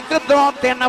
1 2 3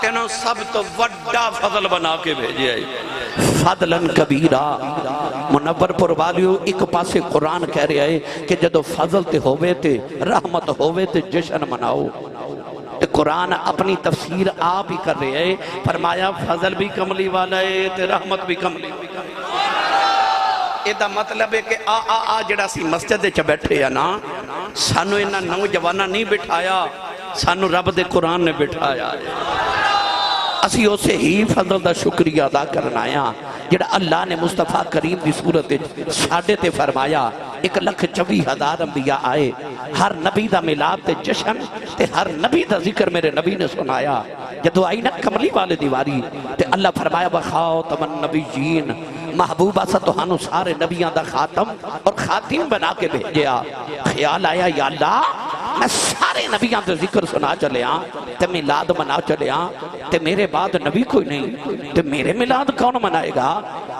تینوں سب تو وڈا فضل بنا کے بھیجے آئی فضلن کبیرہ منور پر والیو ایک پاسے قرآن کہہ رہے ہیں کہ جدو فضل تے ہوئے تے رحمت ہوئے تے جشن مناؤ تے قرآن اپنی تفسیر آپ ہی کر رہے ہیں فرمایا فضل بھی کملی والا ہے تے رحمت بھی کملی ایدہ مطلب ہے کہ جڑا سی مسجد چا بیٹھے یا نا سانو انہا نوجوانہ نہیں بٹھایا سانو رب دے قرآن نے بٹھایا اسی اسے ہی فضل دا شکریہ ادا کرنا آیا جڑا اللہ نے مصطفیٰ کریم دی صورت ساڑھے تے فرمایا 1,24,000 انبیاء آئے ہر نبی دا میلاد تے جشن تے ہر نبی دا ذکر میرے نبی نے سنایا جدو آئی نا کملی والے دیواری تے اللہ فرمایا وَخَاتَمَ النَّبِيِّينَ محبوبہ سا تو ہنو سارے نبیان دا خاتم اور خاتم بنا کے بھیجیا خیال آیا یا اللہ میں سارے نبیان دا ذکر سنا چلے آن تے میلاد منا چلے آن تے میرے بعد نبی کوئی نہیں تے میرے میلاد کون منائے گا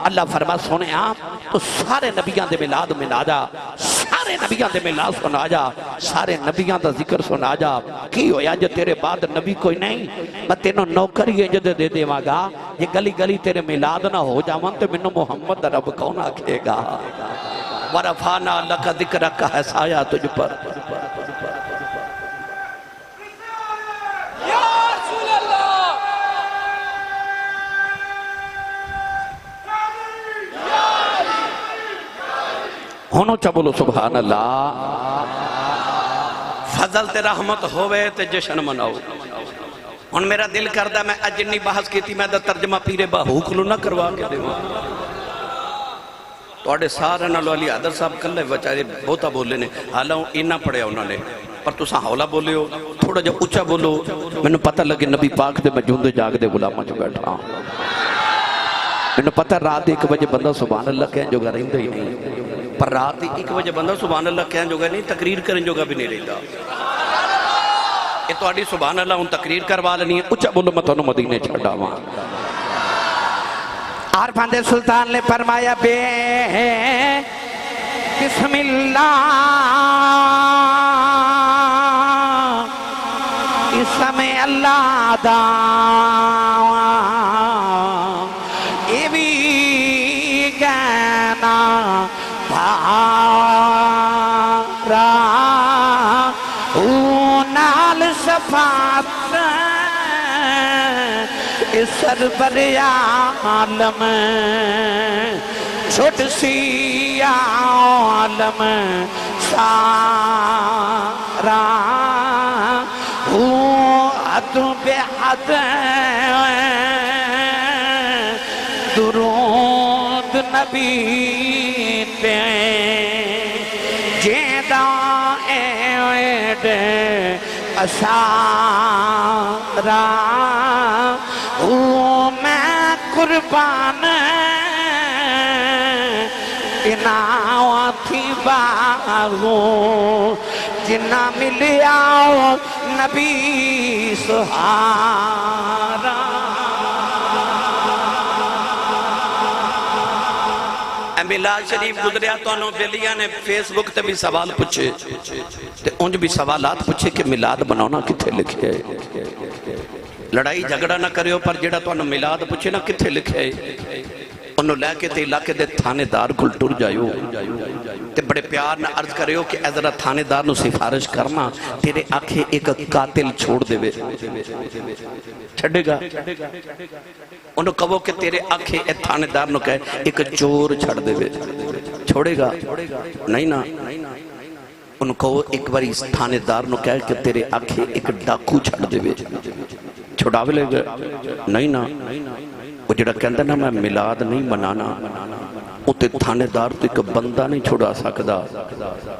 اللہ فرما سونے آن تو سارے نبیان دے میلاد منا جا سارے نبیان دے میلاد سنا جا سارے نبیان دا ذکر سنا جا کی ہویا جو تیرے بعد نبی کوئی نہیں میں تینوں نوکری ہے جدے دے دے ماگا یہ گلی گلی تیرے میلاد نہ ہو جاون تے منو محمد رب کون آکھے گا ورفانا لکا ذکرہ کا ہے سایہ تجھ پر ہونو چا بولو سبحان اللہ فضل تے رحمت ہوئے تے جشن مناؤ ان میرا دل کردہ میں اجنی بحث کی تھی میں دا ترجمہ پیرے باہوک لو نہ کروا کے دے تو آڑے سارے نالو علی عدر صاحب کلے بچارے بہتا بولے نے حالاں اینا پڑے انہوں نے پر تو ساں حولا بولے ہو تھوڑا جا اچھا بولو میں نے پتہ لگے نبی پاک دے میں جوندے جاگ دے غلامہ جو بیٹھا میں نے پتہ رات 1 بجے بندہ سبحان اللہ کہیں جو گا رہی ہی نہیں پر رات 1 بجے بندہ سبحان اللہ کہیں جو گا نہیں تقریر کریں جو گا بھی نہیں رہتا یہ تو آڑی سبحان اللہ ان تقریر کروا لنی ہے اچھا بولو میں تو مدینے چھڑا وہاں عارفان دے سلطان نے فرمایا بے بسم اللہ اسم اللہ دا ایوی گانا بھارا نال صفات سربر عالم چھوٹ سی عالم سارا حد بے حد درود نبی پہ جیدہ ایڈ اشارہ میں قربان اناواتی باغوں جنہ ملیا نبی سہارا میلاد شریف گزریا تو انہوں بیلیاں نے فیس بک تے بھی سوال پوچھے تے انج بھی سوالات پوچھے کہ میلاد بناونا کتھے لکھے ہے لڑائی جھگڑا نہ کریو پر جڑا تو انہوں میلاد پوچھے نہ کتھے لکھے ہے انہوں لے کے تے علاقے دے تھانے دار کل ٹر جائیو تے بڑے پیار نہ عرض کریو کہ اے ذرا تھانے دار نو سفارش کرنا تیرے آنکھیں ایک قاتل چھوڑ دے وے چھڑے گا انہوں کہو کہ تیرے آنکھیں اے تھانے دار نو کہے ایک چور چھڑ دے وے چھوڑے گا نہیں نا انہوں کہو ایک باری اس تھانے دار نو کہے کہ تیرے آنکھیں ایک ڈاکو چھڑ دے وے چھڑاوے لے گئے نہیں نا وہ جڑا کہندہ نا میں میلاد نہیں منانا وہ تے تھانے دار تو ایک بندہ نہیں چھوڑا سکدا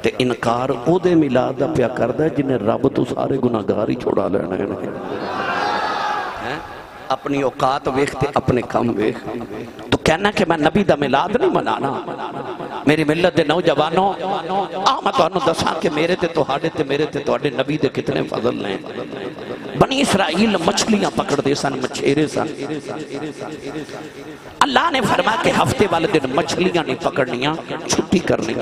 تے انکار او دے میلاد دا پیا کردہ ہے جنہیں رب تو سارے گناہگار ہی چھوڑا لینا ہے اپنی اوقات ویکھتے اپنے کام ویکھ تو کہنا کہ میں نبی دا میلاد نہیں منانا میری ملت دے نوجوانوں میں تو انہوں دساں کہ میرے تے توہاڈے نبی دے کتنے فضل ہیں بنی اسرائیل مچھلیاں پکڑ دے سن مچھیرے سن اللہ نے فرمایا کہ ہفتے والے دن مچھلیاں نہیں پکڑنیاں چھٹی کرنی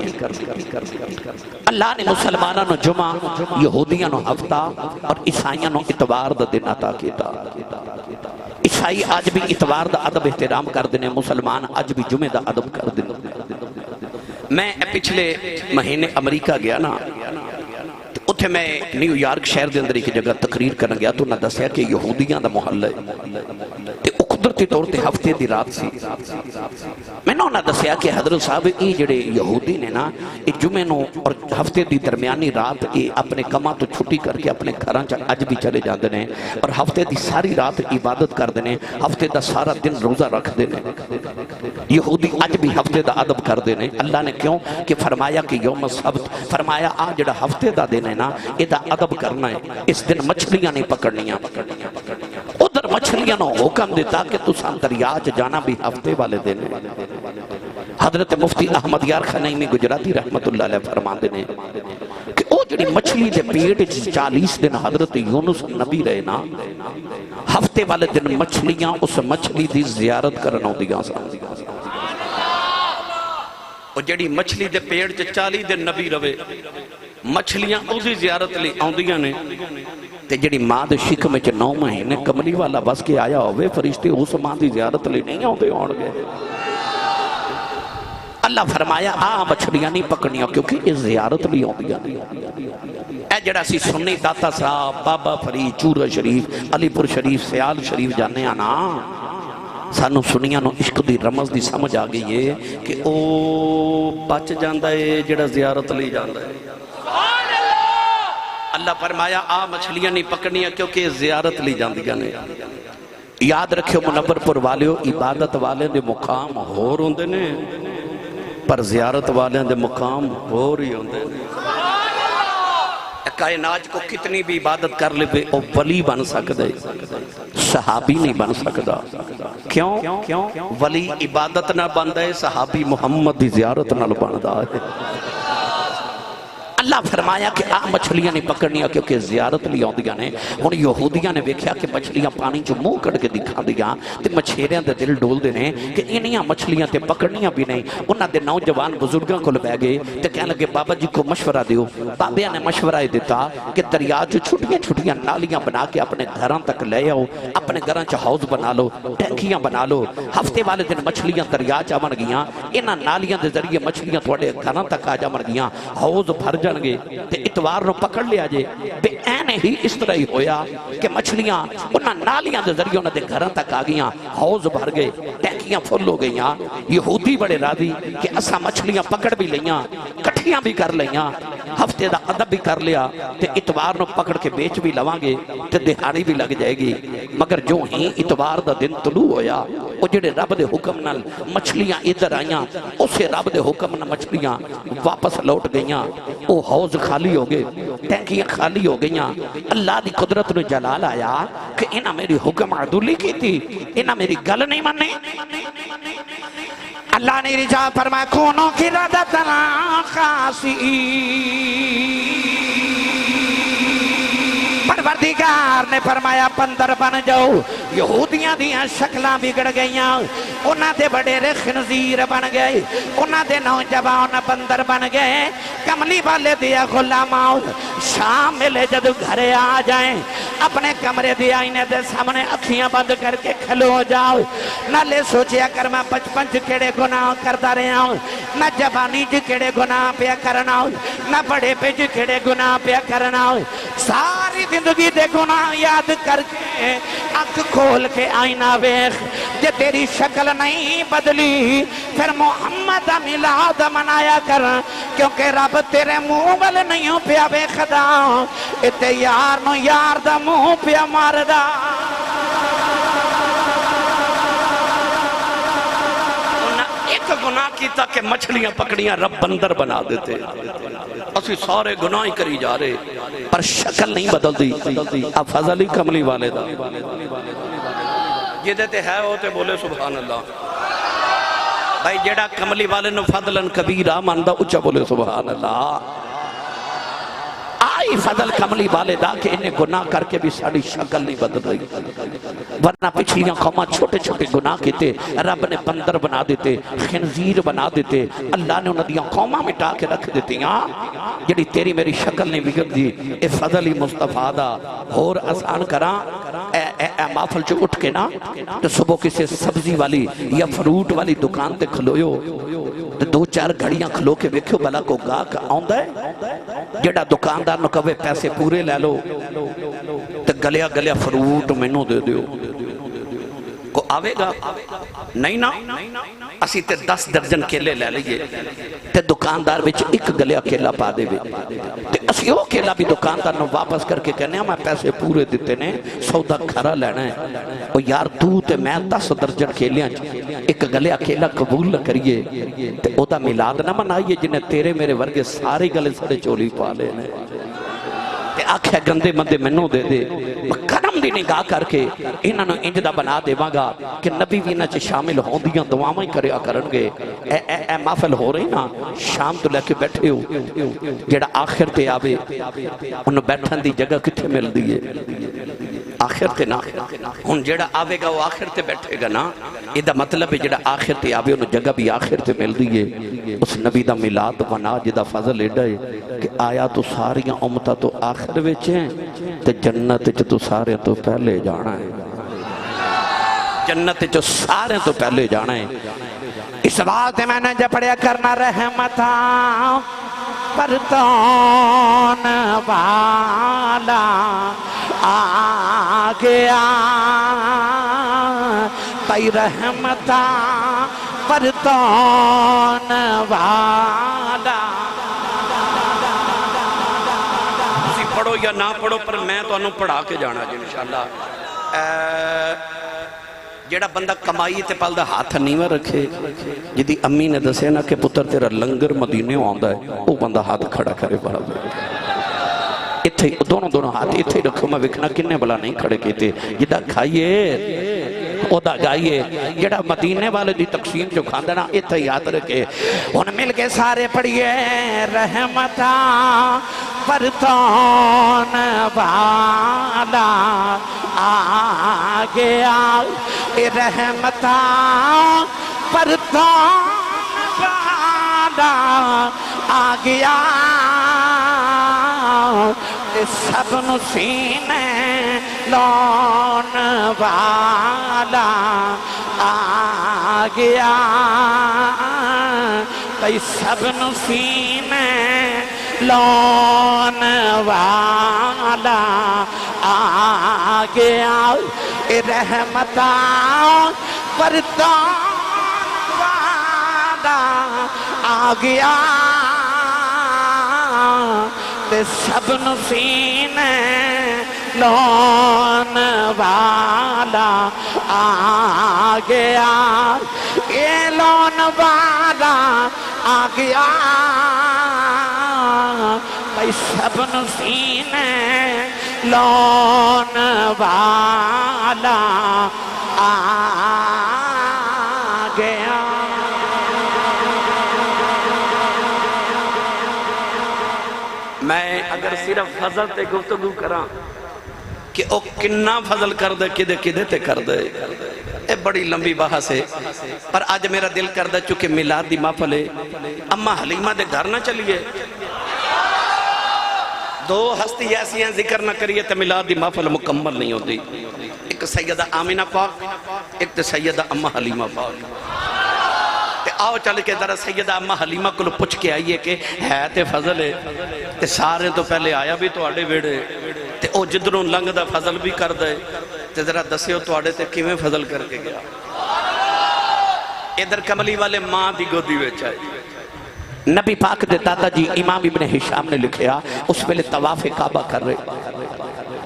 اللہ نے مسلمانوں نو جمعہ یہودیاں نو ہفتہ اور عیسائیاں نو اتوار دا دن عطا کیتا عیسائی آج بھی اتوار دا ادب احترام کر دینے، مسلمان آج بھی جمعہ دا ادب کر دینے۔ میں پچھلے مہینے امریکہ گیا نا، اتھے میں نیو یارک شہر دے اندر ایک جگہ تقریر کرنے گیا تو انہاں دسیا کہ یہودیاں دا محل ہے تے قدرتی طور تے ہفتے دی رات سی۔ میں نے انہاں دسیا کہ حضرت صاحب یہ جڑے یہودی نے نا، یہ جمعے نو اور ہفتے دی درمیانی رات یہ اپنے کماں تو چھٹی کر کے اپنے گھراں چ اج بھی چلے جاندے نے اور ہفتے دی ساری رات عبادت کردے نے، ہفتے دا سارا دن روزہ رکھدے نے۔ یہودی اج بھی ہفتے دا ادب کردے نے۔ اللہ نے کیوں کہ فرمایا کہ یوم السبت، فرمایا آ جڑا ہفتے دا دن ہے نا، یہ دا ادب کرنا ہے، اس دن مچھلیاں نہیں پکڑنیاں، ادھر مچھلیاں نو حکم دیتا کہ تساں دریا چ جانا بھی ہفتے والے دن ہے۔ حضرت مفتی احمد یار خنیمی گجراتی رحمت اللہ علیہ فرماندے نے کہ او جڑی مچھلی دے پیٹ 40 دن حضرت یونس نبی رہے نا، ہفتے والے دن مچھلیاں اس مچھلی دی زیارت کرنا ہوندیاں سن۔ او جڑی مچھلی دے پیٹ 40 دن نبی رہے، مچھلیاں او دی زیارت لی آندیاں نے، تے جڑی ماں دے شکم وچ 9 مہینے کملی والا بس کے آیا ہوئے، فرشتے اس ماں دی زیارت لی نہیں آندے ہون گے۔ اللہ فرمایا آ مچھلیاں نہیں پکڑنیاں کیونکہ یہ زیارت لی آندیاں نہیں۔ اے جڑا سی سنی داتا صاحب، بابا فرید، چورہ شریف، علی پور شریف، سیال شریف جانے آنا، سانو سنیاں نو عشق دی رمز دی سمجھ آ گئی ہے کہ او بچ جاندہ ہے جڑا زیارت لی جاندہ ہے۔ اللہ فرمایا آ مچھلیاں نہیں پکڑنیاں کیونکہ زیارت لی جاندیاں نے۔ یاد رکھو منور پور والیو، عبادت والے دے مقام ہور ہوندے نے پر زیارت والے دے مقام ہور ہی ہوندے نے۔ کائنات کو کتنی بھی عبادت کر لے بے او ولی بن سکدے، صحابی نہیں بن سکدا۔ کیوں؟ ولی عبادت نہ بندا ہے، صحابی محمد دی زیارت نہ بندا ہے۔ اللہ فرمایا کہ آ مچھلیاں نہیں پکڑنیاں کیونکہ زیارت لی آندیاں نے۔ ہن یہودیاں نے ویکھیا کہ مچھلیاں پانی چ منہ کڈ کے دکھا دیاں تے مچھیریاں دے دل ڈول دے نے کہ انہیاں مچھلیاں تے پکڑنیاں بھی نہیں۔ انہاں دے نوجوان بزرگاں کول بیٹھ گئے تے کہنے لگے بابا جی کو مشورہ دیو۔ بابیاں نے مشورہ دیتا کہ دریا چ چھوٹیاں چھوٹیاں نالیاں بنا کے اپنے گھراں تک لے آؤ، اپنے گھراں چ حوض بنا لو، ٹینکیاں بنا لو۔ ہفتے والے دن مچھلیاں دریا چ آون گیاں، انہاں نالیاں دے ذریعے مچھلیاں تواڈے گھراں تک آ جاون گیاں، حوض بھر جان گے تے اتوار نو پکڑ لیا جے۔ بے اینے ہی اس طرح ہی ہویا کہ مچھلیاں انہاں نالیاں دے ذریعے انہاں دے گھراں تک آ گیاں، حوض بھر گئے، ٹینکیاں فل ہو گئیاں۔ یہودی بڑے راضی کہ اساں مچھلیاں پکڑ بھی لیاں، کٹھیاں بھی کر لیاں، ہفتے دا ادب بھی کر لیا تے اتوار نو پکڑ کے بیچ بھی لواں گے تے دہاڑی بھی لگ جائے گی۔ مگر جو ہی اتوار دا دن طلوع ہویا، او جڑے رب دے حکم نال مچھلیاں ادھر آئیاں، اسے رب دے حکم نال مچھلیاں واپس لوٹ گئیاں۔ او حوض خالی ہو گئے، ٹینکیاں خالی ہو گئیاں۔ اللہ دی قدرت نو جلال آیا کہ انہاں میری حکم عدولی کی تھی، انہاں میری گل نہیں مانی۔ اللہ نے رجا فرمایا کونوں کی ردتنا خاصی، پروردگار نے فرمایا بندر بن جاؤ۔ یہودیاں دیاں شکلاں بگڑ گئیاں، انہاں دے بڑے خنزیر بن گئے، انہاں دے نوجوان بندر بن گئے۔ کملی والے دیا غلاماں شام ملے جد گھرے آ جائیں، اپنے کمرے دے آئینے دے سامنے اکھیاں بند کر کے کھلو جاؤ۔ نہ لے سوچیا کر میں بچپن چ کیڑے گناہ کردا رہا ہوں، نہ جوانی چ کیڑے گناہ پیا کرنا ہوں، نہ بڑے پہ چ کیڑے گناہ پیا کرنا ہوں۔ ساری زندگی دے گناہ یاد کر کے اکھ کھول کے آئینہ ویکھ، جے تیری شکل نہیں بدلی پھر محمد میلاد منایا کر، کیونکہ رب تیرے منہ ول نہیں پیا ویکھدا، اتے یار نو یار دا منہ پیا ماردا۔ ایک گناہ کیتا کہ مچھلیاں پکڑیاں رب بندر بنا دیتے، اسی سارے گناہ ہی کری جا رہے پر شکل نہیں بدل دی۔ اب فضلی کملی والے دا یہ دیتے ہے ہوتے بولے سبحان اللہ۔ بھائی جیڑا کملی والے نو فضلن کبیرہ ماندہ اچھا بولے سبحان اللہ۔ آئی فضل کملی والے دا کہ انہیں گناہ کر کے بھی ساڑی شکل نہیں بدل رہی، ورنہ پچھلیاں قوماں چھوٹے چھوٹے گناہ کیتے، رب نے بندر بنا دیتے، خنزیر بنا دیتے، اللہ نے انہیں دیاں قوماں مٹا کے رکھ دیتی ہیں۔ جڑی تیری میری شکل نہیں بگڑ دی، اے فضل ہی مصطفیٰ دا اور آسان کراں، اے محفل چ اٹھ کے نا تو صبح کسی سبزی والی یا فروٹ والی دکان تے کھلویو تو دو چار گھڑیاں کھلو کے ویکھو بلا کو گاہک آوندا ہے جڑا دکاندار نو کہے پیسے پورے لے لو تے گلیا گلیا فروٹ مینوں دے دیو کو آوے گا نہیں نا اسی تے 10 درجن کیلے لے لئیے تے دکاندار بچ ایک گلیا کیلا پا دے وے تے اسی وہ کیلا بھی دکاندار نو واپس کر کے کہنے میں پیسے پورے دیتے نے سودا کھرا لینا ہے اور یار تو تے میں 10 درجن کیلیاں ایک گلیا کیلا قبول نہ کریے تے او دا میلاد نہ منائیے جنہیں تیرے میرے ورگے سارے گلے سڑے چولی پا لے نے تے آکھے گندے مندے منوں دے دے کرم دی نگاہ کر کے انہاں نو انج دا بنا دیواں گا کہ نبی بھی انہاں چ شامل ہوندیاں دعاواں ہی کریا کرن گے اے محفل ہو رہی نا شام تو لے کے بیٹھے ہو جڑا آخر تے آوے انہوں بیٹھن دی جگہ کتھے مل دیئے آخر تے نا ہن جڑا آوے گا وہ آخر تے بیٹھے گا نا یہ دا مطلب ہے جڑا آخر تے آوے انہوں جگہ بھی آخر تے مل دیئے اس نبی دا میلاد بنا جدا فضل ایڈا ہے کہ آیا تو ساریاں امتہ تو آخر ویچیں تے جنت تو سارے تو پہلے جانا ہے جنت تو سارے تو پہلے جانا ہے اس بات میں نے جپڑیا کرنا رحمتاں پرتون والا آ گیا پئی رحمتاں پرتون والا تسی پڑھو یا نہ پڑھو پر میں تو انہوں پڑھا کے جانا جی انشاءاللہ جیڑا بندہ کمائی تے پال دا ہاتھ نیوہ رکھے جدی امی نے دسے نا کہ پتر تیرا لنگر مدینے آندا ہے وہ بندہ ہاتھ کھڑا کرے برابر اتھے دونوں ہاتھ اتھے رکھو میں وکھنا کنے بلا نہیں کھڑے کیتے جدہ کھائیے او دا جائیے جڑا مدینے والے دی تقسیم جو کھاندہ نا اتھے یاد رکھے ان مل کے سارے پڑھئے رحمتاں پرتون والا آ گیا رحمتاں پرتون والا آ گیا سب نسینے لون والا آ گیا سب نسینے لون والا آ گیا رحمتاں پرتون والا آ گیا سب نسینے لون والا آ گیا یہ لون والا آ گیا سب نسینے لون والا آ گیا میں اگر صرف فضل تے گفتگو کراں کہ او کننا فضل کر دے کدے کدے تے کر دے اے بڑی لمبی بحث ہے پر آج میرا دل کر دے چونکہ میلاد دی محفل ہے اما حلیمہ دے گھر نہ چلیے دو ہستی ایسی ہیں ذکر نہ کریے تو میلاد دی محفل مکمل نہیں ہوتی ایک سیدہ آمینہ پاک ایک تے سیدہ اما حلیمہ پاک تے آؤ چل کے ذرا سیدہ اما حلیمہ کو پوچھ کے آئیے کہ ہے تے فضل ہے تے سارے تو پہلے آیا بھی تو آڑے ویڑے تے او جدروں لنگ دا فضل بھی کر دے تے ذرا دسے ہو تو آڑے تے کیویں فضل کر کے گیا ادھر کملی والے ماں دی گودی وچ آئی نبی پاک دے دادا جی امام ابن حشام نے لکھیا اس پہلے طواف کعبہ کر رہے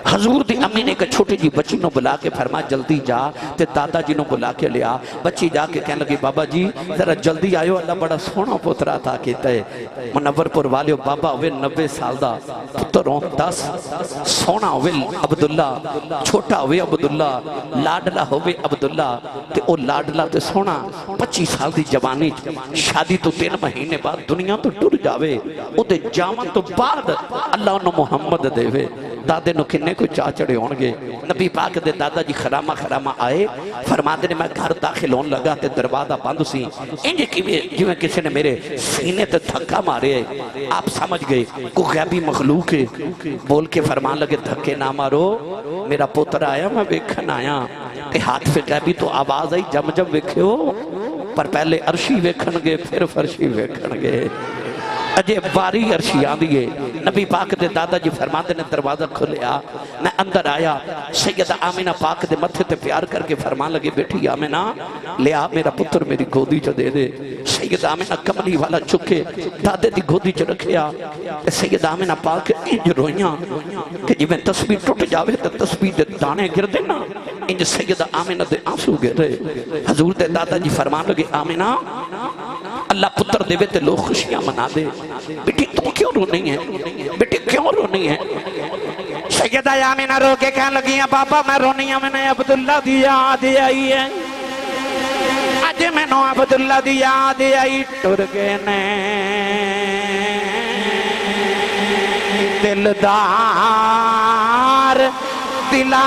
حضور دی امی نے ایک چھوٹی جی بچی نو بلا کے فرمایا جلدی جا تے دادا جی نو بلا کے لیا بچی جا کے کہنے لگی بابا جی ذرا جلدی آئیو اللہ بڑا سونا پترا تھا کہتا ہے منور پور والیو بابا ہوئے 90 سال دا پتر ہوں 10 سونا ہوئے عبداللہ چھوٹا ہوئے عبداللہ لاڈلہ ہوئے عبداللہ تے او لاڈلہ تے سونا 25 سال دی جوانی شادی تو 3 مہینے بعد دنیا تو ٹر جاوے او دے جامن تو بعد اللہ انہوں محمد دے وے دادے نو کنے کو چاچڑے ہونگے نبی پاک دے دادا جی خرامہ آئے فرماندے نے میں گھر داخل ہون لگا تے دروازہ بند سی انجے جویں کسی نے میرے سینے تے دھکا مارے آپ سمجھ گئے کو غیبی مخلوق ہے بول کے فرمان لگے دھکے نہ مارو میرا پوتر آیا میں ویکھن آیا تے ہاتھ پہ غیبی تو آواز آئی جب جب ویکھے ہو پر پہلے عرشی ویکھن گے پھر فرشی ویکھن گے اجے باری عرشی آندیے نبی پاک دے دادا جی فرماندے نے دروازہ کھلیا میں اندر آیا سیدہ آمینہ پاک دے متھے تے پیار کر کے فرمان لگے بیٹھی آمینہ لیا میرا پتر میری گودی چ دے دے سیدہ آمینہ کملی والا چکے دادے دی گودی چ رکھیا سیدہ آمینہ پاک انج رویاں کہ جی میں تسبیح ٹوٹ جاوے تو تسبیح دے دانے گر دینا انج سیدہ آمینہ دے آنسو گر رہے حضور دے دادا جی فرمان لگے آمینہ اللہ پتر دے تے لوگ خوشیاں منا دے بیٹی تم کیوں رو نہیں ہے بیٹی کیوں رو نہیں ہے سیدہ آمینہ رو کے کہنے لگیاں بابا میں رونی ہوں میں نے عبداللہ دی یاد آئی ہے آج میں نو عبداللہ دی یاد آئی ٹر گئے نے دلدار دلا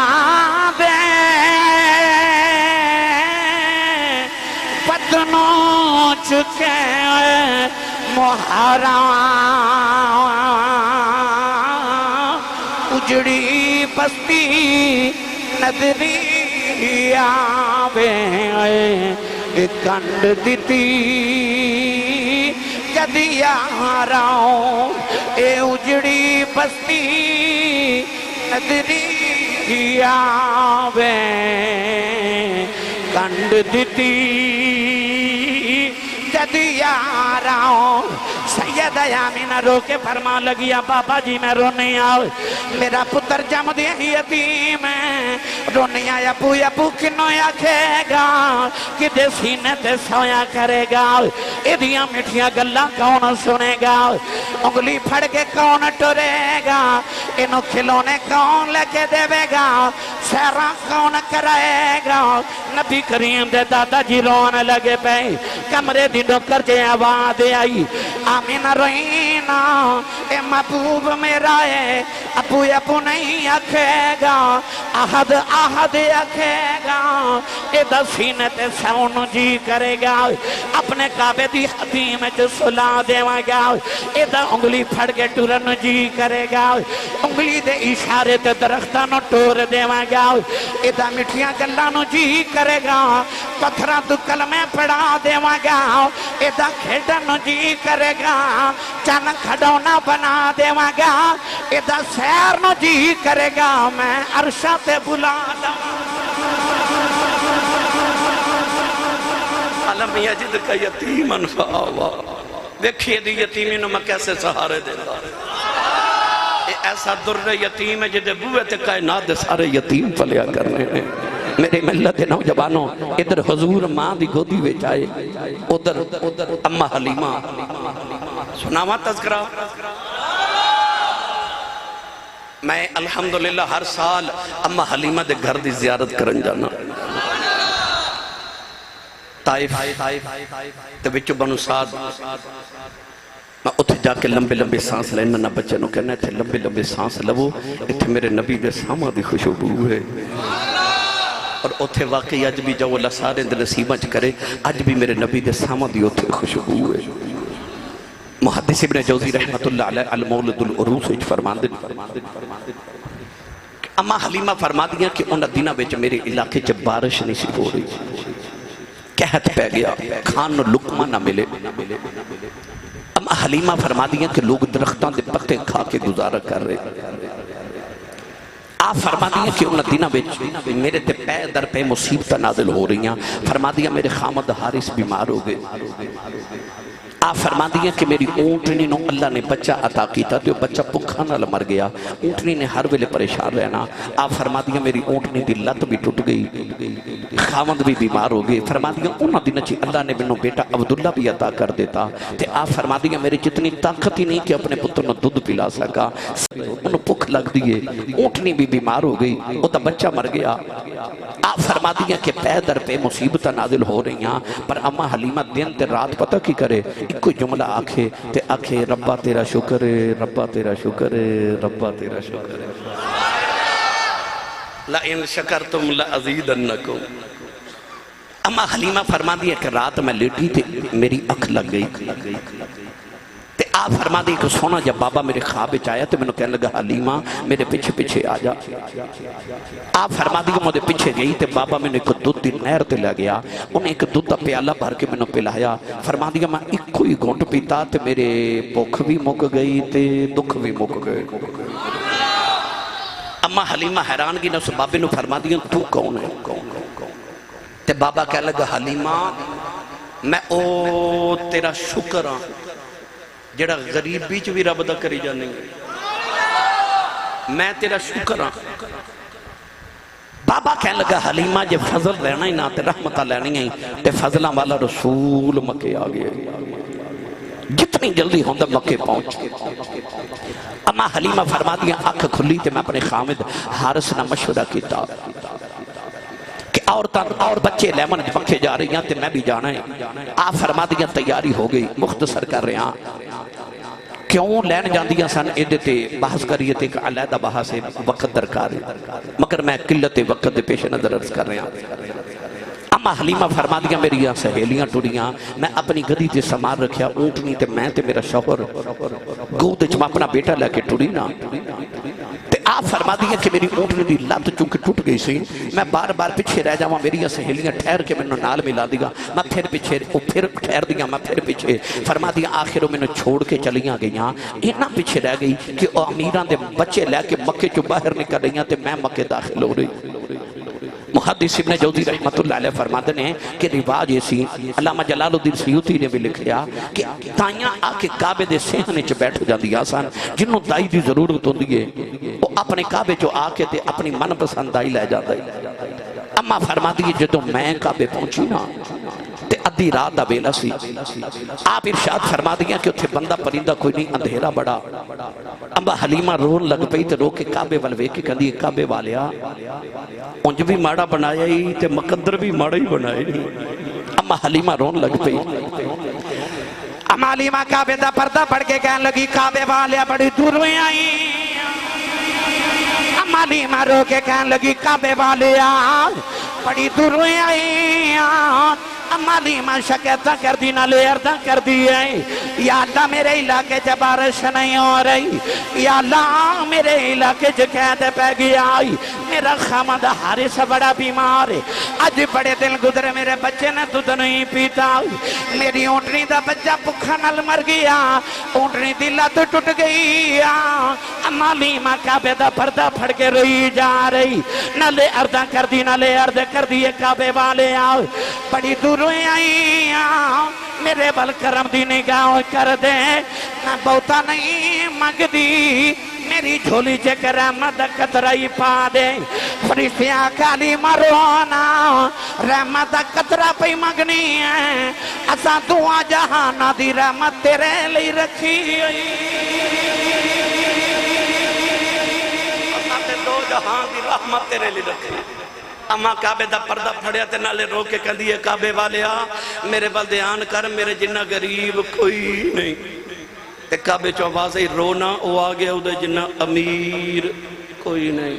دے پتنوں چکے محرام اجڑی بستی نظری آوے کنڈ دیتی جدی آراؤں اے اجڑی بستی نظری آوے کنڈ دیتی جدی آراؤں سیدہ آمینہ رو کے فرما لگیا بابا جی میں رونے آؤ میرا پتر جم دیا یتیم ہے رونے آیا ابو کنو یا کھے گا کدے سینے تے سویا کرے گا ایدیاں مٹھیاں گلہ کون سنے گا انگلی پھڑ کے کون ٹرے گا انہوں کھلونے کون لے کے دے گا سیرہ کون کرائے گا نبی کریم دے دادا جی رونے لگے پہ کمرے دی ڈوکر جے آواز آئی آمینہ روئینا اے محبوب میرا ہے ابو نہیں آکھے گا آہد آکھے گا اے دا سینے تے سون جی کرے گا اپنے کعبے دی حتیم جو سلا دے گا اے دا انگلی پھڑ کے ٹورن جی کرے گا انگلی دے اشارے تے درختانو ٹور دے گا اے دا مٹھیاں گلانو جی کرے گا پتھران تو کلمیں پڑھا دے گا اے دا کھیڑن جی کرے گا چن کھڑونا بنا دے گا اے دا سیر نو جی کرے گا میں عرشہ تے بلا دا علم یجد کا یتیمن فآوا دیکھئے دی یتیمی نو میں کیسے سہارے دے دا ایسا در یتیم ہے جدے بوئے تے کائنات دے سارے یتیم پلیا کرنے ہیں میرے ملت نوجوانوں ادھر حضور ماں دی گودی وچ آئے ادھر اماں حلیمہ سناوا تذکرہ میں الحمدللہ ہر سال اماں حلیمہ دے گھر دی زیارت کرن جانا طائف تے وچو بنو سعد میں اتھے جا کے لمبے لمبے سانس لینا نہ بچے نو کہنا تھے لمبے لمبے سانس لو اتھے میرے نبی دے ساما دی خوشبو ہے اور اتھے واقعی آج بھی جو اللہ سارے دے نصیبہ کرے آج بھی میرے نبی دے ساما دی اتھے خوشبو ہے محدث ابن جوزی رحمت اللہ علیہ المولد العروس اچھ فرمان دے اما حلیمہ فرما دیا کہ انہ دینہ بیچ میرے علاقے جب بارش نہیں سی ہو رہی کہت پہ گیا کھان لقمہ نہ ملے اما حلیمہ فرما دیا کہ لوگ درختان دے پتے کھا کے گزارا کر رہے آپ فرما دیا کہ انہ دینہ بیچ میرے تے پے در پہ مصیبت نازل ہو رہی ہیں فرما دیا میرے خامد حارث بیمار ہو گئے آپ فرما دیا کہ میری اونٹنی نو اللہ نے بچہ عطا کی تھا تو بچہ پکھا نہ مر گیا اونٹنی نے ہر ویلے پریشان رہنا آپ فرما دیا میری اونٹنی دی لت بھی ٹوٹ گئی خامد بھی بیمار ہو گئے فرما دیا انہوں دن چی اللہ نے منو بیٹا عبداللہ بھی عطا کر دیتا تے آپ فرما دیا میری جتنی طاقت ہی نہیں کہ اپنے پتر نو دودھ پلا سکا انہوں پکھ لگ دیئے اونٹنی بھی بیمار ہو گئی وہ تا بچہ مر گیا آپ فرما دیا کہ پے در پہ مصیبت نازل ہو رہی ہیں پر اما حلیمہ دن تے رات پتہ کی کرے کوئی جملہ آکھے تے آکھے ربا تیرا شکر ہے ربا تیرا شکر ہے ربا تیرا شکر ہے لَإِن شَكَرْتُمْ لَأَزِيدَنَّكُمْ اما حلیمہ فرما دیا کہ رات میں لیٹی تھی میری اکھ لگ گئی تے آپ فرما دی کہ سونا جب بابا میرے خواب وچ آیا تو میں نے کہنے لگا حلیمہ میرے پیچھے پیچھے آ جا. آپ فرما دی کہ مجھے پیچھے گئی تے بابا میں نے ایک دودھ دی نہر تے لے گیا, انہیں ایک دودھ دا پیالہ بھر کے میں نے پلایا. فرما دیا میں ایک کوئی گھونٹ پیتا تے میرے بھوک بھی مک گئی تے دکھ بھی مک گئے. اما حلیمہ حیران کی نفس بابے نے فرما دیا تو کون ہے؟ تے بابا کہہ لگا حلیمہ میں او تیرا شکر ہاں جڑا غریب بیچ بھی رب دا کری جانے گے, میں تیرا شکر ہاں. بابا کہنے لگا حلیمہ جے فضل لینا ہی نہ تے رحمتہ لینی ہی تے فضلہ والا رسول مکے آگئے, جتنی جلدی ہوندہ مکے پہنچ. اما حلیمہ فرما دیا آنکھ کھلی تے میں اپنے خامد حارس نہ مشورہ کیتا کہ اور بچے لیمن مکے جا رہی ہیں تے میں بھی جانا ہے. آپ فرما دیا تیاری ہو گئی, مختصر کر رہے ہیں کیوں لین جان دیا سن ایدے تے بحث کریے تے کہ علیدہ بحث وقت درکار ہے, مگر میں قلت وقت دے پیش نظر عرض کر رہے ہیں. اما حلیمہ فرما دیا میری یہاں سہیلیاں ٹوڑیاں, میں اپنی گدی تے سمار رکھیا اونٹنی تے میں تے میرا شوہر گود چ میں اپنا بیٹا لے کے ٹوڑی نا. تے آپ فرما دیا کہ میری اونٹنی دی لت چونکہ ٹوٹ گئی سی, میں بار بار پیچھے رہ جاؤں, میری یہ سہیلیاں ٹھہر کے میں نال ملا دیا, میں پھر پیچھے پھر ٹھہر دیا, میں پھر پیچھے. فرما دیا آخر میں نے چھوڑ کے چلیاں گئیاں, اتنا پیچھے رہ گئی کہ امیران دے بچے لے کے مکے چو باہر نکل رہیاں تے میں مکے داخل ہو رہی. محدث ابن جوزی رحمت اللہ علیہ فرماتے ہیں کہ رواج ایسی, علامہ جلال الدین سیوطی نے بھی لکھیا کہ تائیاں آکے کعبے دے سہنے چ بیٹھ جاندی آسان, جنہوں دائی دی ضرورت ہوندی ہے وہ اپنے کعبے چو آکے تے اپنی من پسند دائی لے جاتا ہے. اما فرما دیئے جدوں میں کعبے پہنچی نا تے ادھی رات دا بیلا سی, آپ ارشاد فرما دیا کہ اتھے بندہ پرندہ کوئی نہیں, اندھیرا بڑا. اما حلیمہ رون لگ پئی تے رو کے کعبے والوے کے کہندی کعبے والیا انج بھی ماڑا بنایا ہی تے مقدر بھی ماڑا ہی بنایا ہی. اما حلیمہ رون لگ پئی. اما حلیمہ کعبے دا پردہ پڑھ کے کہنے لگی کعبے والیا بڑی دور میں آئی. اما حلیمہ رو کے کہنے لگی کعبے والیا بڑی دور میں آئی. اما حلیمہ شکایتہ کر دی نہ لے اردہ کر دی ہے, یا اللہ میرے علاقے جب بارش نہیں ہو رہی, یا اللہ میرے علاقے جو قید پہ گیا, میرا خامد حارث بڑا بیمار ہے, آج بڑے دل گزرے میرے بچے نے دودھ نہیں پیتا, میری اونٹنی دا بچہ بکھا نل مر گیا, اونٹنی دی لت ٹوٹ گئی. اما حلیمہ کعبے دا پردہ پھڑ کے رہی جا رہی, نہ لے اردہ کر دی نہ لے اردہ کر دی, کعبے والے بڑی دور آئی میرے بل کرم دی نگاہ کر دے, میں بہتا نہیں مگ دی, میری جھولی چک رحمت قطرائی پا دے. فرشتیاں کالی مرونا رحمت قطرہ پہ مگنی ہے, اساں دعا جہانا دی رحمت تیرے لئی رکھی ہوئی, اساں تے دو جہان دی رحمت تیرے لئی رکھی. اما کعبے دا پردہ پھڑیا تے نالے رو کے کہندی ہے کعبے والیا میرے بل دھیان کر, میرے جنہ غریب کوئی نہیں. تے کعبے چو آواز ہی رونا او آگیا او دے جنہ امیر کوئی نہیں.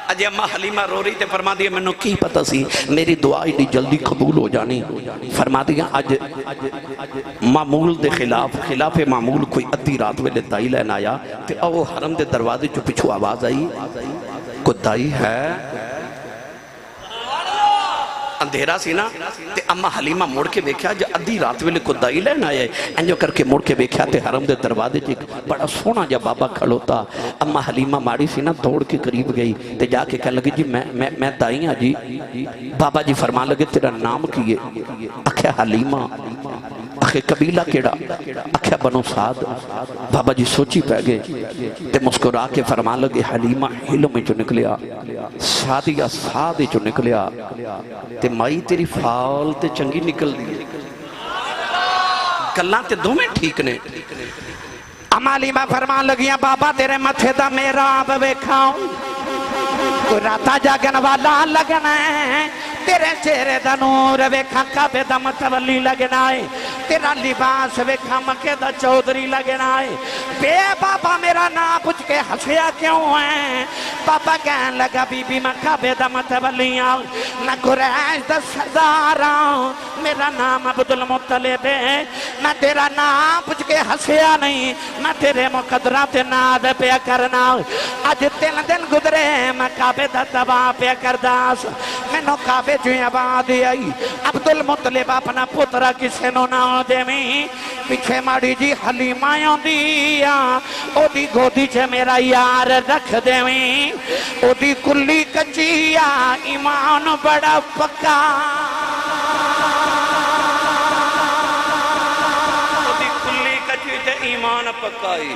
اجے اما حلیمہ رو رہی تے فرما دیا میں نے کی پتہ سی میری دعا اتنی جلدی قبول ہو جانی. فرما دیا اج معمول دے خلاف معمول کوئی ادھی رات ویلے دائی لین آیا تے او حرم دے دروازے جو پچھو آواز آئی کو دائی ہے, اندھیرا سی نا. تے اما حلیمہ موڑ کے بیکھیا جو ادھی رات ویلے کو دائی لین آیا ہے, انجو کر کے موڑ کے بیکھیا تے حرم دے دروازے جی بڑا سونا جا بابا کھڑوتا. اما حلیمہ ماڑی سی نا دوڑ کے قریب گئی تے جا کے کہنے لگی جی میں دائی ہاں جی. بابا جی فرمان لگے تیرا نام کیے؟ اکھیا حلیمہ. اکھے قبیلہ کیڑا؟ اکھیا بنو سعد. بابا جی سوچی پہ گئے تے مسکرا کے فرمان لگے حلیمہ ہلو میں جو نکلیا, سادیا سادے جو نکلیا, تے مائی تیری فال تے چنگی نکل دی, گلاں تے دو میں ٹھیک نے. اما حلیمہ فرمان لگیاں بابا تیرے متھے دا میرا آب ویکھاؤں, کوئی راتا جاگن والا لگنا ہے, تیرے چہرے دا نور ویکھا کعبے دا متولی لگنا ہے, تیرا لباس ویکھا مکے دا چودری لگنا ہے, بے بابا میرا نام پوچھ کے ہنسیا کیوں ہے؟ بابا کہنے لگا بی بی میں کعبے دا متولیاں میں قریش دا سرداراں، میرا نام عبدالمطلب ہے، میں تیرا نام پوچھ کے ہنسیا نہیں، میں تیرے مقدرات ناد پیا کرنا۔ آج 3 دن گزرے میں کعبے دا تباہ پیا کرداس، میں نو کعبے جو آباد آئی، عبدالمطلب اپنا پترہ کسے نو نہ دے میں پیچھے ماڑی جی حلیمہ یوں دیا، او دی گودی چھے میرا یار رکھ دے میں، او دی کلی کچیا ایمان بڑا پکا، او دی کلی کچی تے ایمان پکائی۔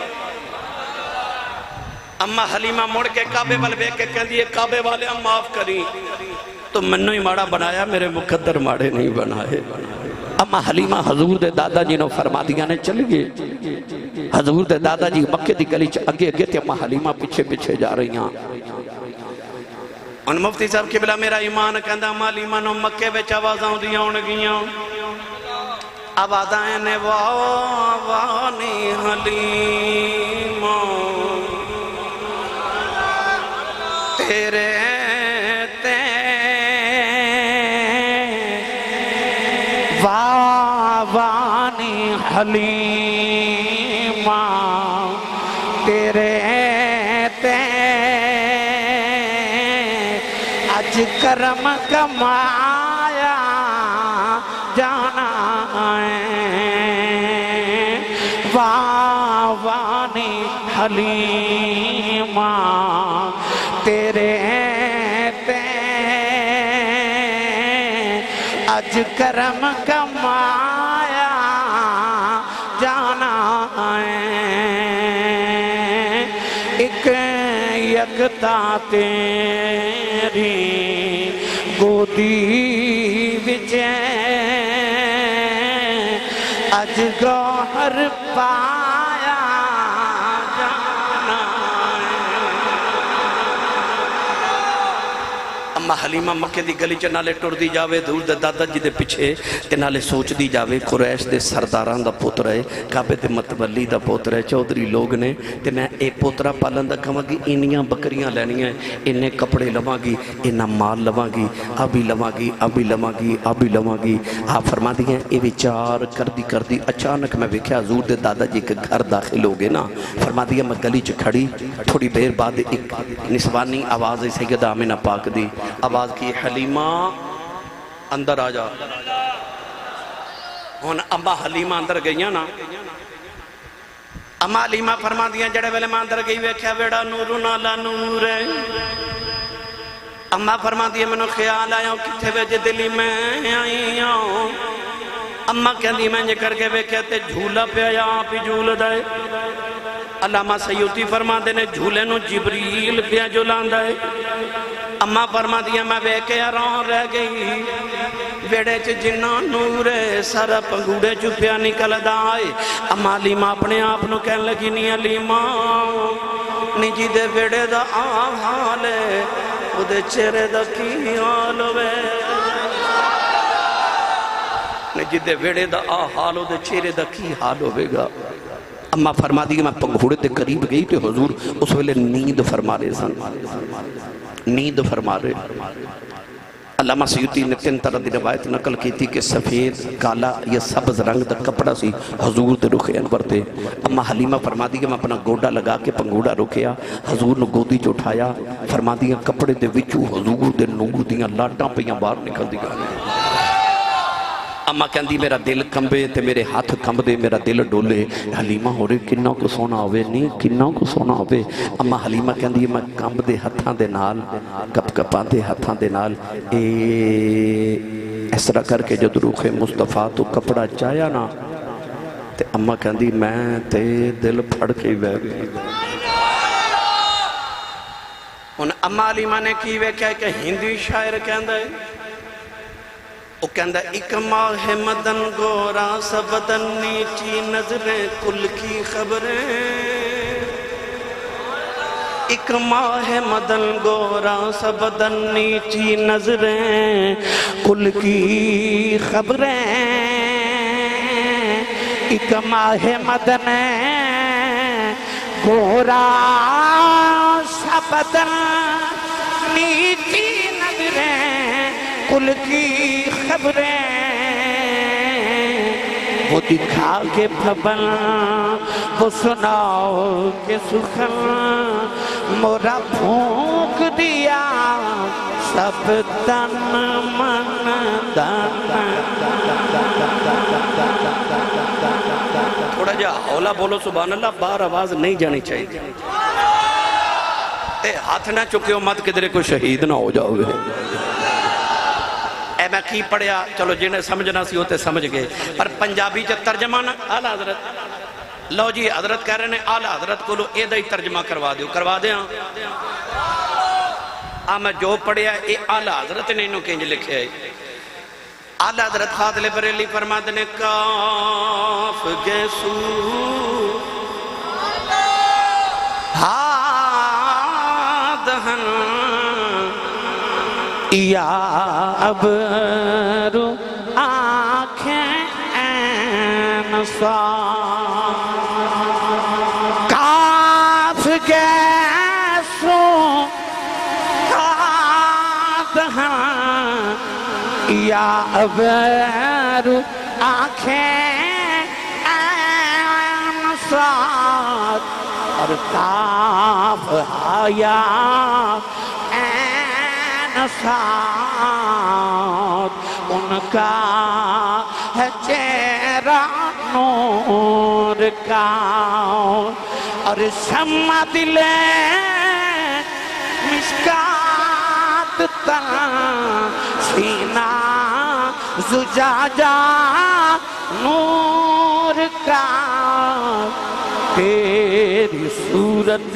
اما حلیمہ مڑ کے کعبے والے بے کے کہہ دیئے کعبے والے ہم معاف کریں، تو منو ہی ماڑا بنایا، میرے مقدر ماڑے نہیں بنائے۔ اما حلیمہ حضور دے دادا جی نو فرما دیا نے چل گئے، حضور دے دادا جی مکے دی گلی اگے اگے تے اما حلیمہ پیچھے پیچھے جا رہی ہیں۔ ان مفتی صاحب قبلہ میرا ایمان کہندہ اما حلیمہ نو مکے بچ آوازاں دیاں ان گیاں، آوازاں نے وانی حلیمہ تیرے وانی حلیمہ تیرے تے اج کرم کمایا جانا ہے، وانی حلیمہ تیرے تے اج کرم کمایا جانا ہے، ایک یکتا تیری گودی وچے اج گوہر پایا جانا ہے۔ اما حلیمہ مکے دی گلی چ نالے ٹر دی جاوے، دور دے دادا جی دے پیچھے تے نالے سوچ دی جاوے قریش دے سرداران دا پوتر ہے، کعبے دے متولی دا پوتر ہے، چودھری لوگ نے تے میں اے پوترہ پالن دا کہاں گی انیاں بکریاں لینیاں، انہیں کپڑے لواں گی، انہاں مال لواں گی، ابھی لواں گی، ابھی لواں گی، ابھی لواں گی۔ آپ فرما دیئے اے وچار کر دی اچانک میں ویکھیا حضور دے دادا جی کے گھر داخل ہو گئے نا، فرما دیئے میں گلی چ کھڑی، تھوڑی دیر بعد ایک نسوانی آواز سیدہ آمنہ پاک دی، آواز کی حلیمہ اندر آ جا۔ ہون اما حلیمہ اندر گئیاں نا، اما حلیمہ فرما دیاں جڑے ویلے میں اندر گئی ویکھیا ویڑا نور نالا نور ہے۔ اما فرما دیاں میں نے خیال آیا کتھے ویجے دلی میں آئی ہوں۔ اما کہندی میں کر کے ویکھیا تے جھولا پہ آیا آپ ہی جھول دائے۔ علامہ سیوطی فرما دینے جھولے نو جبریل پہ جھولان دائے۔ اما فرما دیا میں ویکے آران رہ گئی، ویڑے چ جنہ نورے سارا پنگوڑے چپیا نکل دائے۔ اما حلیمہ اپنے آپ نو کہن لگی نی حلیمہ نی جی دے ویڑے دا حالے او دے چہرے دا کی حال ہوئے، نی جی دے ویڑے دا حال او دے چہرے دا کی حال ہوئے گا۔ اما فرما دی میں پنگھوڑے دے قریب گئی تو حضور اس ویلے نیند فرما رہے سن، نیند فرما رہے۔ علامہ سیوطی نے 3 طرح دی روایت نقل کی تھی کہ سفید کالا یا سبز رنگ دا کپڑا سی حضور دے رخ انور تے۔ اما حلیمہ فرما دی کہ میں اپنا گوڑا لگا کے پنگوڑا رکھیا، حضور نے گودی جو اٹھایا، فرما دی کپڑے دے وچو حضور دے نور دیاں لاٹاں پیاں باہر نکل دی گانے۔ اما کہندی میرا دل کمبے تے میرے ہاتھ کمب دے، میرا دل ڈولے۔ حلیمہ ہو رہے کنہ کو سونا ہوئے نہیں، کنہ کو سونا ہوئے۔ اما حلیمہ کہندی میں کمب دے ہتھاں دے نال، کپ کپاں دے ہتھاں دے نال اس طرح کر کے جد روح مصطفیٰ تو کپڑا چایا نا تے اما کہندی میں تے دل پھڑ کے بہ گئی۔ ان اما حلیمہ نے کی ویکھیا کہ ہندی شاعر کہندا ہے، وہ کہندہ ایک ماہ مدن گورا سبدن نیچی نظریں کل کی خبریں، ایک ماہ مدن گورا سبدن نیچی نظریں کل کی خبریں، ایک ماہ مدن گورا سا بدن نیچی نظریں کل کی خبریں وہ دکھا کے پھبن وہ سناؤ کے سخن مورا پھونک دیا سب تن من دن تھوڑا جا اولا بولو سبحان اللہ بار آواز نہیں جانی چاہیے اے ہاتھ نہ چکے ہو مت کدھرے کوئی شہید نہ ہو جاؤ گے اے میں کی پڑھیا چلو جنہیں سمجھنا سی ہوتے سمجھ گئے پر پنجابی چا ترجمہ نا آلہ حضرت لو جی حضرت کہہ رہے ہیں آلہ حضرت کو لو اے دائی ترجمہ کروا دے ہاں میں جو پڑھیا اے آلہ حضرت نے انہوں کینج لکھے ہے آلہ حضرت خاتل بریلی فرماتے نے کاف گیسو ہادہن یا ابرو آنکھیں این سا کاف گیسو یا ابرو آنکھیں این سات اور کاف آیا این سات ان کا ہے چہرہ نور کا اور شمع دلے مشکات تن سینہ زجاجہ نور کا تیری صورت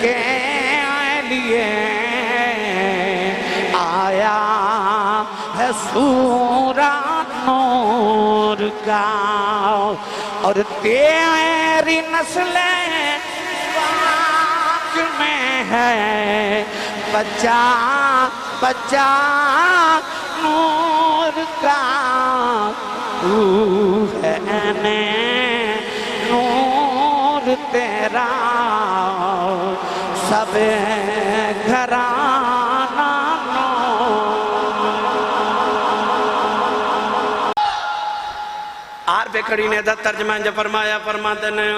کے لیے آیا ہے صورت نور کا اور تیری نسل پاک میں ہے بچہ بچہ نور کا تو ہے نور تیرا سب گھرانہ آر پہ کھڑی نے دا ترجمہ جو فرمایا فرماتے نے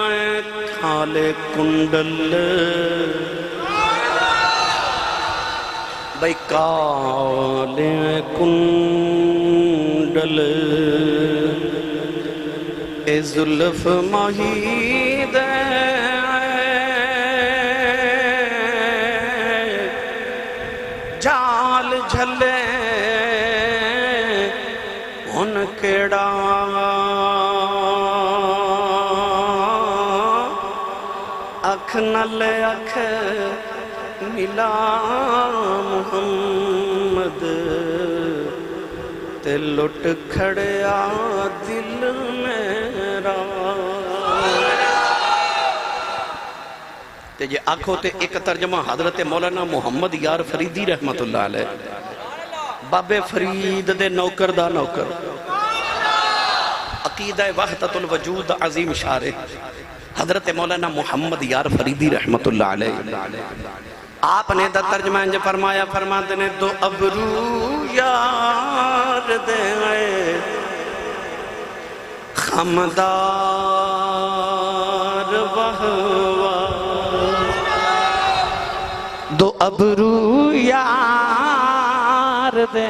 کھالے کنڈل بھئی کالے کنڈل اے زلف مہید جال جھلے ان کیڑا اکھ نل اکھ ملا محمد تے لٹ کھڑیا دل میرا تے جے آنکھوں تے ایک ترجمہ حضرت مولانا محمد یار فریدی رحمت اللہ علیہ بابے فرید دے نوکر دا نوکر عقیدہ وحدت الوجود عظیم شارح حضرت مولانا محمد یار فریدی رحمت اللہ علیہ آپ نے دا ترجمہ انجھے فرمایا فرماتے نے دو ابرو یار دے خمدار وہوا دو ابرو یار دے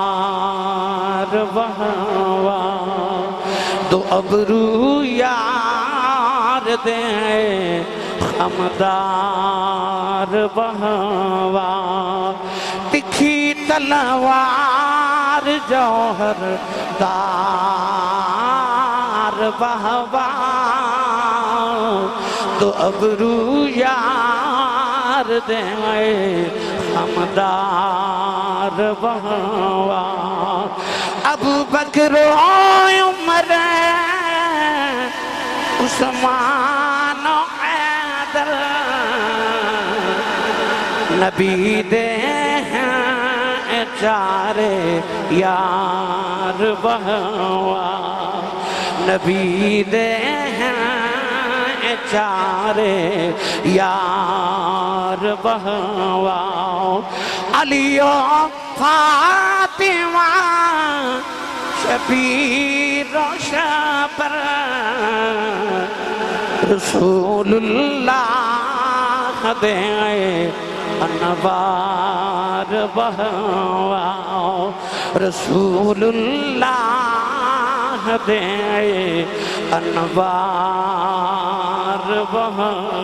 خمدار وہوا دو ابرو یار دے خمدار وہوا تکھی تلوار جوہر دار وہوا دو ابرو یار دے خمدار وہوا ابو بکر و عمر عثمان و حیدر نبی دے ہیں چارے یار وہوا نبی دے ہیں چارے یار بہواؤ علی و فاطمہ شبیر و شبر رسول اللہ دے انوار بہواؤ رسول اللہ دے انوار بہواؤ.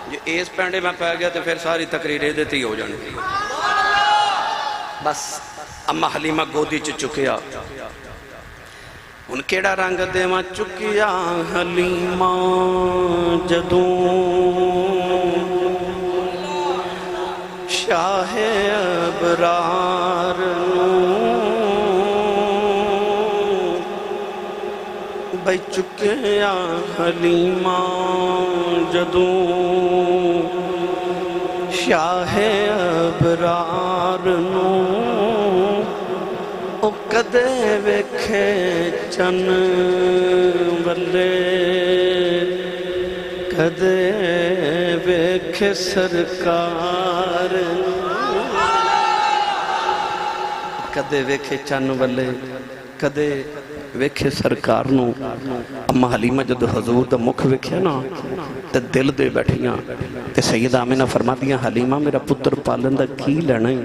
جی اس پینڈے میں پہ گیا تو پھر ساری تقریر دیتی ہو جانے بس. اما حلیمہ گودی چکیا ان کیڑا رنگ دے ماں چکیا حلیمہ جدوں شاہ ابرار بھائی چکیا حلیمہ جدوں شاہ ابرار او کدے ویکھے چن بلے کدے ویکھے سرکار کدے ویکھے چن بلے کدے ویکھے سرکار نو. اما حلیمہ جد حضور دا مکھ ویکھیا نا تے دل دے بیٹھیاں تے سیدہ آمینہ فرما دیاں حلیمہ میرا پتر پالن دا کی لینا ہے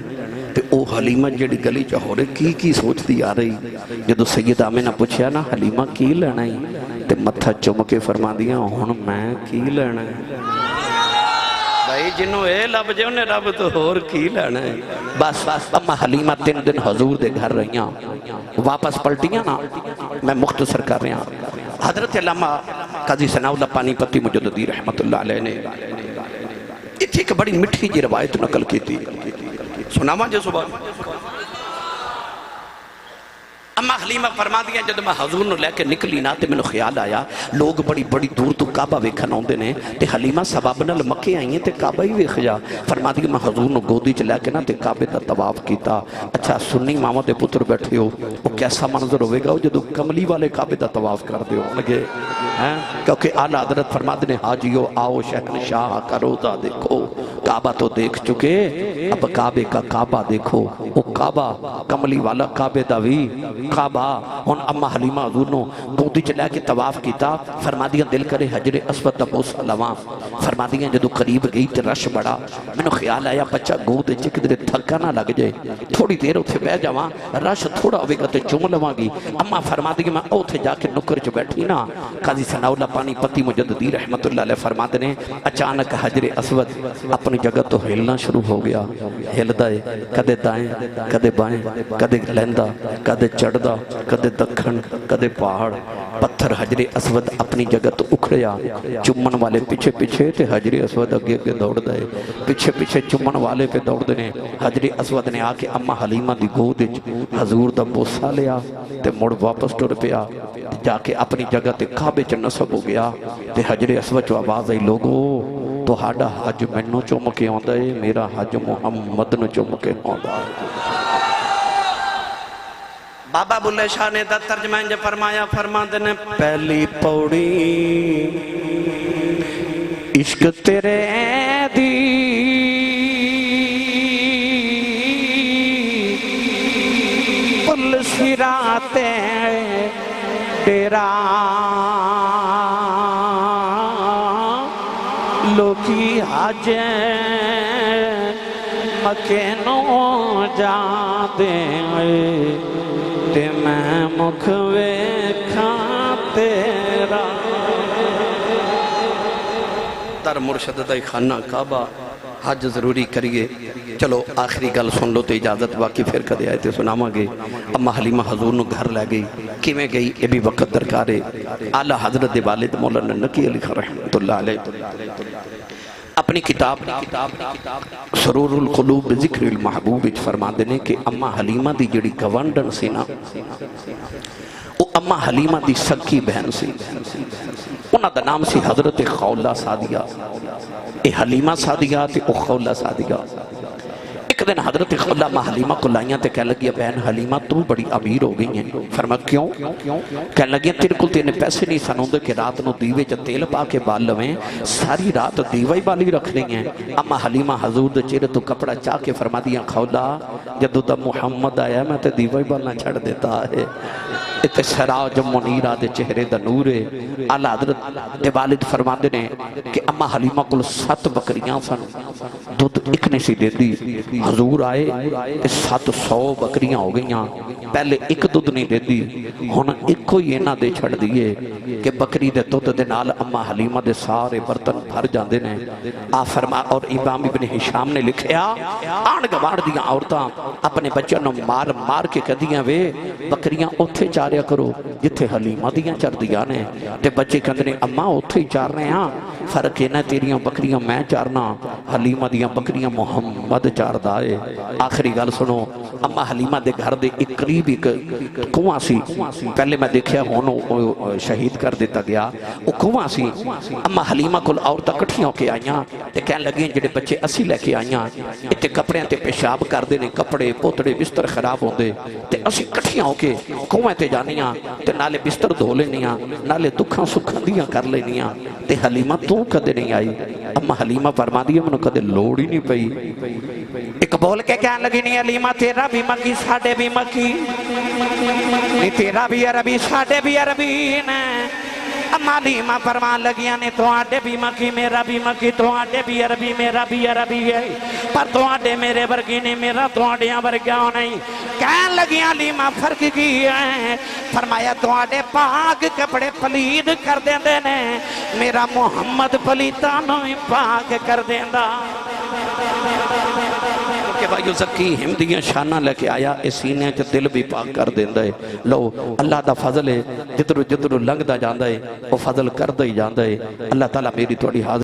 تے او حلیمہ جڑی گلی چاہورے کی سوچ دی آ رہی. جدو سیدہ آمینہ پوچھیا نا حلیمہ کی لینا ہے تے متھا چمکے فرما دیاں ہن میں کی لینا ہے بھائی جنہوں اے لب جے انہیں رب تو اور کی لینا ہے. بس اما حلیمہ 3 دن حضور دے گھر رہیاں واپس پلٹیاں نا میں مختصر کر رہا ہوں. حضرت علامہ قاضی ثناء اللہ پانی پتی مجددی رحمت اللہ علیہ نے اتھی ایک بڑی مٹھی جی روایت نقل کی تھی سناما جو صبح. اما حلیمہ فرما دیا جب میں حضور نے لے کے نکلی نا تے میں نے خیال آیا لوگ بڑی بڑی دور تو کعبہ ویکھن آندے نے تے حلیمہ سبب نال مکے آئی ہیں تے کعبہ ہی ویکھ جا. فرما دیا میں حضور نے گودی چ لے کے نا تے کعبے دا طواف کیتا. اچھا سنی ماما دے پتر بیٹھے ہو وہ کیسا منظر ہوئے گا جدو کملی والے کعبے دا طواف کر دے ہو لگے کیونکہ اعلیٰ حضرت فرما دے حاجیو آؤ شہنشاہ کا روضہ دیکھو کعبہ تو دیکھ چکے اب کعبے کا کعبہ دیکھو. وہ کعبہ کملی والا کعبے دا وی کعبہ. ان اما حلیمہ حضور نو گودی چلے کے طواف کیتا. فرما دیا دل کرے حجر اسود دا بوسہ لواں. فرما دیا جدو قریب گئی تے رش بڑا میں نے خیال آیا بچہ گود چکدرے تھکا نہ لگ جائے تھوڑی دیر اتھے بہ جاواں رش تھوڑا ہوئے گا تے چوم لواں گی. اما فرما دیا میں اتھے جا کے نکر چ بیٹھی نا قاضی ثناء اللہ پانی پتی مجددی رحمت اللہ علیہ فرما دے اچانک حجر اسود اپنی جگہ تو ہلنا شروع ہو گیا. ہلدا ہے کدے دائیں کدے بائیں کدے لیندہ کدے چڑھدا کدے دکھن کدے پہاڑ. پتھر حجر اسود اپنی جگہ تو اکھڑیا چمن والے پیچھے پیچھے تے حجر اسود اگے اگے دوڑ دے پیچھے پیچھے چمن والے پہ دوڑ دے. حجر اسود نے آکے اما حلیمہ دی گود حضور دا بوسہ لیا تے مڑ واپس ٹر پیا جا کے اپنی جگہ تے کعبے چ نصب ہو گیا. تے حجر اسود جو آواز آئی لوگو تو ہاڈا حج مینوں چمکے آندا ہے میرا حج محمد نو چمکے آندا ہے. بابا بلے شاہ نے دا ترجمہ انجا فرمایا فرما دینے پہلی پوڑی عشق تیرے دی پل سراتے تیرا لوکی حج مکے نو جا دے تے میں مکھ ویکھاں تیرا. در مرشد دا خانہ کعبہ حج ضروری کریے. چلو آخری گل سن لو تو اجازت باقی پھر کدے آئے تے سناما گے. اما حلیمہ حضور نو گھر لے گئی کیویں گئی یہ بھی وقت درکارے. اعلیٰ حضرت والد مولانا نقی علی خان رحمۃ اللہ علیہ اپنی کتاب سرور القلوب ذکر المحبوب فرما دینے کہ اما حلیمہ دی جڑی گوانڈن سی نا وہ اما حلیمہ دی سکی بہن سی. انہاں دا نام سی حضرت خولہ سادیہ. اے حلیمہ سادیہ تے او خولہ سادیہ. ایک دن حضرت علامہ حلیمہ کو لائیاں تے کہہ لگی بہن حلیمہ تو بڑی امیر ہو گئی ہیں. فرمایا کیوں؟ کہہ لگی تیرے کو تینے پیسے نہیں سنوندے کہ رات نو دیوے چ تیل پا کے بال لویں, ساری رات دیوہ ہی بالی رکھ رہی ہیں. اما حلیمہ حضور دے چہرے تو کپڑا چاہ کے فرما دیا خولا جدو دا محمد آیا میں تے دیوہ ہی بالنا چھڑ دیتا ہے. تے سراج منیرہ دے چہرے دا نور ہے. اعلی حضرت دے والد فرما دے نے کہ اما حلیمہ کو 7 بکریاں سن, دودھ ایک نے سی دے دی. حضور آئے 700 بکریاں ہو گئیاں. پہلے ایک دودھ نہیں دے دی, ہن ایک کو یہ نہ دے چھڑ دیئے کہ بکری دے دودھ دے نال اما حلیمہ دے سارے برتن بھر جاندے نے. آ فرما اور امام ابن ہشام نے لکھیا آن گوار دیاں عورتاں اپنے بچوں نے مار مار کے کہدیاں وے بکریاں اوتھے چاریا کرو جتھے حلیمہ دیاں چار دیاں نے. تے بچے کہندے نے اما اوتھے ہی چار رہے ہاں, فرق ہے نہ تیریاں بکریاں میں چارنا, حلیمہ دیاں بکریاں محمد چار دائے. آخری گل سنو, اما حلیمہ دے گھر دے ایک قریب ایک کنواں سی. پہلے میں دیکھیا ہونو شہید کر دیتا گیا. وہ کنواں سی. اما حلیمہ کل عورتاں کٹھیاں ہو کے آئیاں تے کہنے لگیں جڑے بچے اسی لے کے آئیاں اتے کپڑے تے پیشاب کر دینے, کپڑے پوتڑے بستر خراب ہوں دے تے اسی کٹھیاں ہو کے کنویں تے جانیاں تے نالے بستر دھو لینیاں, نالے دکھاں سکھاں دیاں کر لینیاں. تے حلیمہ تو کدے نہیں آئی. اما حلیمہ فرما دیا منو کدے لوڑ ہی نہیں پئی. ایک بول کے کہنے لگی نہیں حلیمہ تیرا بھی مکی ساڑے بھی مکی, نہیں تیرا بھی عربی ساڑے بھی عربی نے. اما حلیمہ فرمان لگیاں نے تو آڈے بھی مکی میرا بھی مکی, تو آڈے بھی عربی میرا بھی عربی ہے, پر تو آڈے میرے ورگی نے میرا تو آڈیاں ورگیاں نہیں. کہنے لگیاں حلیمہ فرق کی ہے. فرمایا تو آڈے پاک کپڑے پلید کر دیندے نے, میرا محمد پلیتا نویں پاک کر دیندہ. کہ بھائیو زکی ہمدیاں شانہ لے کے آیا اس سینے چا دل بھی پاک کر دیندہ ہے. لو اللہ دا فضل ہے, جدرو جدرو لنگ دا جاندہ ہے وہ فضل کر دا ہی جاندہ ہے. اللہ تعالیٰ میری توڑی حاضر